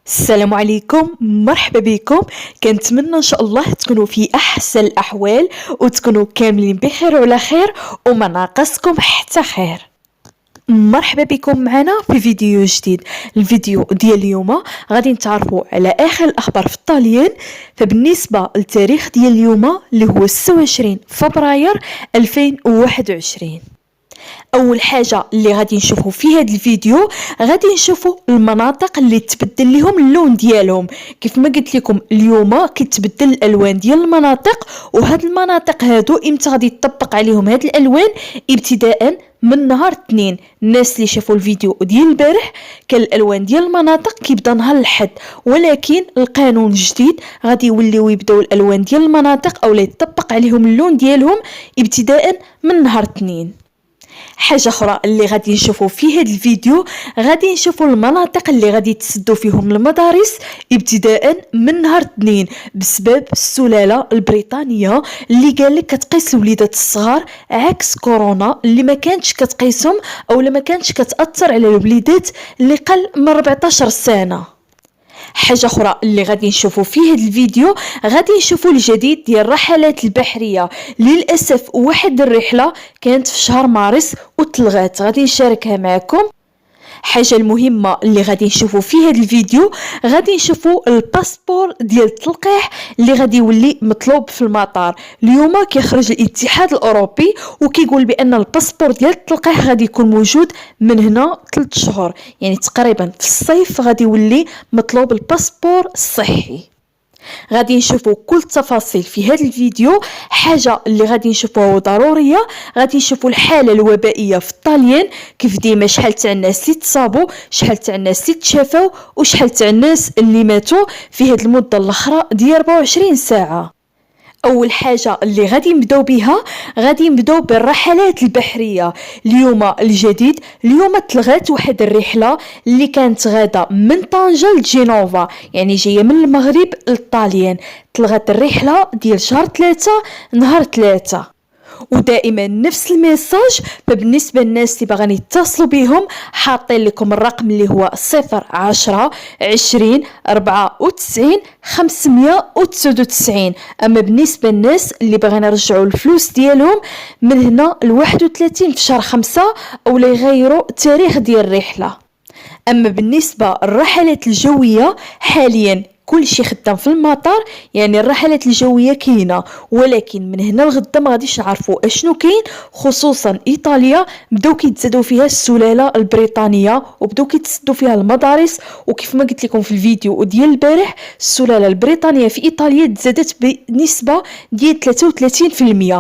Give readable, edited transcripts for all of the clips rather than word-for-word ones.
السلام عليكم، مرحبا بكم. كنتمنى ان شاء الله تكونوا في احسن الاحوال وتكونوا كاملين بخير وعلى خير وما ناقصكم حتى خير. مرحبا بكم معنا في فيديو جديد. الفيديو ديال اليوم غادي نتعرفوا على اخر الاخبار في الطاليان. فبالنسبه للتاريخ ديال اليوم اللي هو 26 فبراير 2021، اول حاجه اللي غادي نشوفوا في هذا الفيديو غادي نشوفوا المناطق اللي تبدل لهم اللون ديالهم. كيف ما قلت لكم اليوم كيتبدل الالوان ديال المناطق، وهاد المناطق هادو امتى غادي يطبق عليهم هاد الالوان؟ ابتداء من نهار اثنين. الناس اللي شافوا الفيديو ديال البارح كان الالوان ديال المناطق كيبدا نهار الاحد، ولكن القانون الجديد غادي يوليو يبداو الالوان ديال المناطق او يطبق عليهم اللون ديالهم ابتداء من نهار اثنين. حاجه اخرى اللي غادي نشوفوا في هذا الفيديو، غادي نشوفوا المناطق اللي غادي تسدوا فيهم المدارس ابتداء من نهار اثنين بسبب السلاله البريطانيه اللي قال لك كتقيس الوليدات الصغار عكس كورونا اللي ما كانتش كتقيسهم او ما كانتش كتاثر على الوليدات اللي قل من 14 سنه. حاجه اخرى اللي غادي نشوفوا في هذا الفيديو، غادي نشوفوا الجديد ديال الرحلات البحريه. للاسف واحد الرحله كانت في شهر مارس وتلغات، غادي نشاركها معكم. حاجه المهمه اللي غادي نشوفوا في هذا الفيديو، غادي نشوفوا الباسبور ديال التلقيح اللي غادي يولي مطلوب في المطار. اليوم كيخرج الاتحاد الاوروبي وكيقول بان الباسبور ديال التلقيح غادي يكون موجود من هنا 3 شهور، يعني تقريبا في الصيف غادي يولي مطلوب الباسبور الصحي. غادي نشوفوا كل التفاصيل في هذا الفيديو. حاجه اللي غادي نشوفوها ضروريه، غادي نشوفوا الحاله الوبائيه في الطاليان كيف ديما، شحال تاع الناس اللي تصابوا، شحال تاع الناس اللي تشافوا، وشحال تاع الناس اللي ماتوا في هذه المده الاخرى ديال 24 ساعه. اول حاجه اللي غادي نبداو بها، غادي نبداو بالرحلات البحريه. اليوم الجديد، اليوم تلغات واحد الرحله اللي كانت غاده من طنجه لجينوفا، يعني جايه من المغرب للطاليان. تلغات الرحله ديال شهر 3 نهار 3. ودائما نفس الميساج. فبالنسبه للناس اللي باغيين يتصلوا بهم، حاطين لكم الرقم اللي هو 010 20 94 599. اما بالنسبه للناس اللي باغيين يرجعوا الفلوس ديالهم من هنا ل 31 في شهر 5 او يغيروا التاريخ ديال الرحله. اما بالنسبه للرحلات الجويه، حاليا كل شيء خدام في المطار، يعني الرحلات الجويه كاينه، ولكن من هنا لغدا ما غاديش نعرفوا اشنو كاين. خصوصا ايطاليا بداو كيتزادوا فيها السلاله البريطانيه وبداو كيتسدوا فيها المدارس. وكيف ما قلت لكم في الفيديو ديال البارح، السلاله البريطانيه في ايطاليا تزادت بنسبه ديال 33%.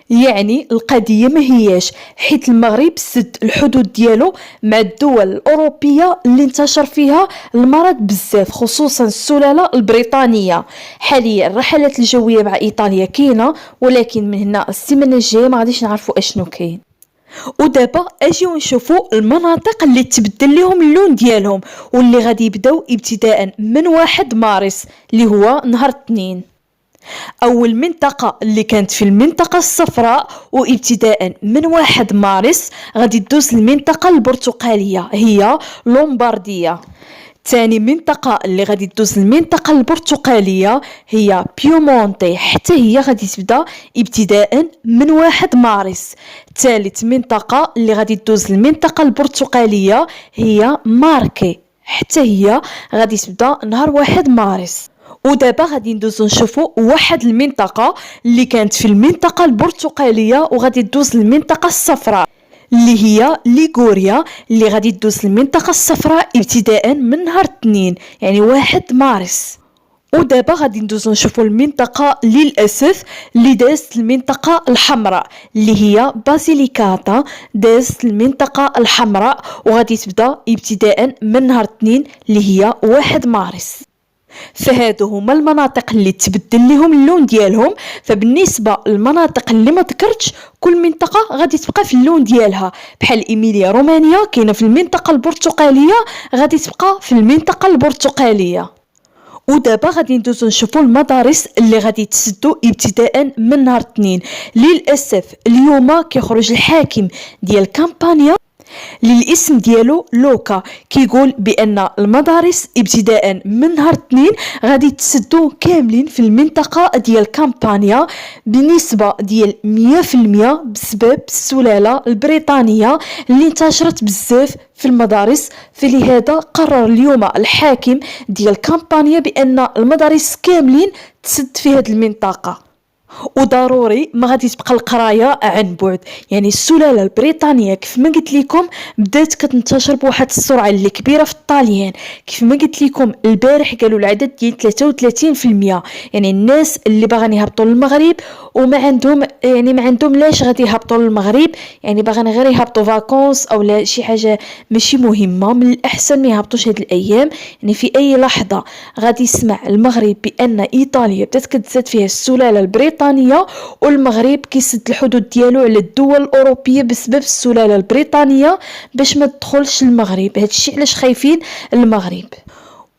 يعني القضية ما هياش، حيت المغرب سد الحدود ديالو مع الدول الأوروبية اللي انتشر فيها المرض بزاف، خصوصا السلالة البريطانية. حاليا الرحلات الجوية مع إيطاليا كاينة، ولكن من هنا السيمانة الجاية ما غاديش نعرفوا اشنو كاين. ودابا اجيو نشوفوا المناطق اللي تبدل لهم اللون ديالهم واللي غادي يبداو ابتداء من 1 مارس اللي هو نهار 2. اول منطقه اللي كانت في المنطقه الصفراء، وابتداء من 1 مارس غادي تدوز المنطقه البرتقاليه هي لومبارديا. ثاني منطقه اللي غادي تدوز المنطقه البرتقاليه هي بيومونتي، حتى هي غادي تبدا ابتداء من 1 مارس. ثالث منطقه اللي غادي تدوز المنطقه البرتقاليه هي ماركي، حتى هي غادي تبدا نهار 1 مارس. ودابا غادي ندوزو نشوفوا واحد المنطقه اللي كانت في المنطقه البرتقاليه وغادي تدوز المنطقه الصفراء اللي هي ليغوريا، اللي غادي تدوز المنطقه الصفراء ابتداء من نهار 2 يعني 1 مارس. ودابا غادي ندوزو نشوفوا المنطقه للاسف اللي دازت المنطقه الحمراء اللي هي بازيليكاتا، دازت المنطقه الحمراء وغادي تبدا ابتداء من نهار 2 اللي هي 1 مارس. فهادو هما المناطق اللي تبدل لهم اللون ديالهم. فبالنسبه للمناطق اللي ما ذكرتش، كل منطقه غادي تبقى في اللون ديالها، بحال ايميليا رومانيا كاينه في المنطقه البرتقاليه غادي تبقى في المنطقه البرتقاليه. ودابا غادي ندوزو نشوفوا المدارس اللي غادي تسدوا ابتداء من نهار 2. للاسف اليوم كيخرج الحاكم ديال كامبانيا للاسم ديالو لوكا، كيقول بان المدارس ابتداء من نهار 2 غادي تسدوا كاملين في المنطقه ديال كامبانيا بنسبه ديال 100% بسبب السلاله البريطانيه اللي انتشرت بزاف في المدارس. فلهذا قرر اليوم الحاكم ديال كامبانيا بان المدارس كاملين تسد في هذه المنطقه، وضروري ما غادي تبقى القرايه عن بعد. يعني السلاله البريطانيه كيف ما قلت لكم بدات كتنتشر بواحد السرعه اللي كبيره في الطاليان. كيف ما قلت لكم البارح قالوا العدد ديال 33%، يعني الناس اللي باغيين يهبطوا للمغرب وما عندهم ما عندهم لاش غادي يهبطوا للمغرب، يعني باغيين غير يهبطوا فاكونس او لا شي حاجه ماشي مهمه، من الاحسن ما يهبطوش هاد الايام. يعني في اي لحظه غادي يسمع المغرب بان ايطاليا بدات كتزاد فيها السلاله البريطانيه، والمغرب كيسد الحدود ديالو على الدول الاوروبيه بسبب السلاله البريطانيه باش ما تدخلش المغرب. هادشي علاش خايفين المغرب.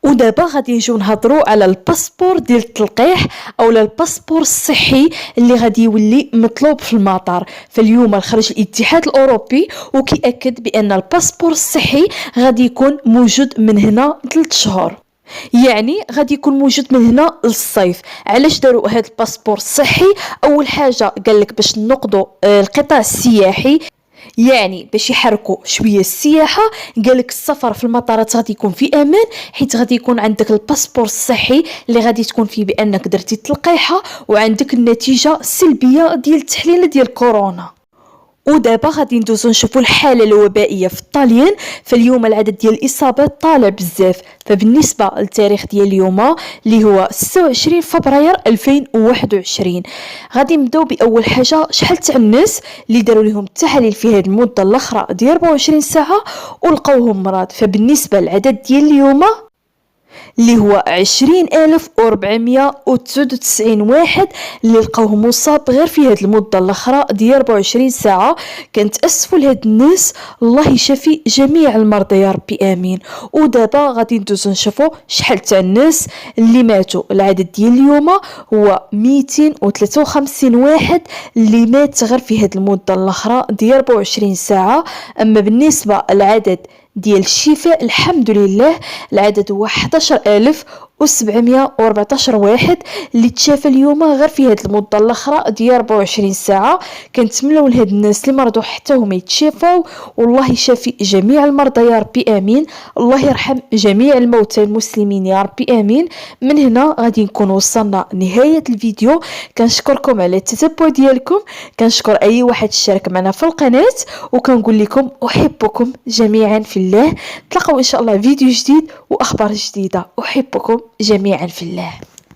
ودابا غادي نجيو نهضروا على الباسبور ديال التلقيح او الباسبور الصحي اللي غادي يولي مطلوب في المطار. فاليوم خرج الاتحاد الاوروبي وكيأكد بان الباسبور الصحي غادي يكون موجود من هنا 3 شهور، يعني غادي يكون موجود من هنا للصيف. علاش داروا هذا الباسبور الصحي؟ اول حاجه قال لك باش نقضوا القطاع السياحي، يعني باش يحركوا شويه السياحه. قالك السفر في المطارات غادي يكون في امان، حيت غادي يكون عندك الباسبور الصحي اللي غادي تكون فيه بانك درتي التلقيحه وعندك النتيجه السلبيه ديال التحليل ديال كورونا. ودابا غادي ندوزو نشوفوا الحاله الوبائيه في الطاليان. فاليوم العدد ديال الاصابات طالع بزاف. فبالنسبه للتاريخ ديال اليوم اللي هو 26 فبراير 2021 غادي نبداو باول حاجه شحال تاع الناس اللي داروا لهم التحاليل في هذه المده الاخرى ديال 24 ساعه ولقاوهم مرض. فبالنسبه للعدد ديال اليوم اللي هو 20,499 واحد اللي لقاوه مصاب غير في هذه المده الاخرى ديال 24 ساعه. كنتاسفوا لهاد الناس، الله يشفي جميع المرضى يا ربي امين. ودابا غادي ندوزو نشوفوا شحال تاع الناس اللي ماتوا. العدد ديال اليوم هو 253 واحد اللي مات غير في هذه المده الاخرى ديال 24 ساعه. اما بالنسبه للعدد ديال الشفاء الحمد لله العدد هو 11,714 واحد اللي تشافى اليوم غير في هذه المده الاخرى ديال 24 ساعه. كنتمنوا لهاد الناس اللي مرضوا حتى هما يتشافوا، والله يشافي جميع المرضى يا ربي امين. الله يرحم جميع الموتى المسلمين يا ربي امين. من هنا غادي نكون وصلنا نهايه الفيديو. كنشكركم على التتبع ديالكم، كنشكر اي واحد شارك معنا في القناه، وكنقول لكم احبكم جميعا في الله. تلقاو ان شاء الله فيديو جديد واخبار جديده. احبكم جميعا في الله.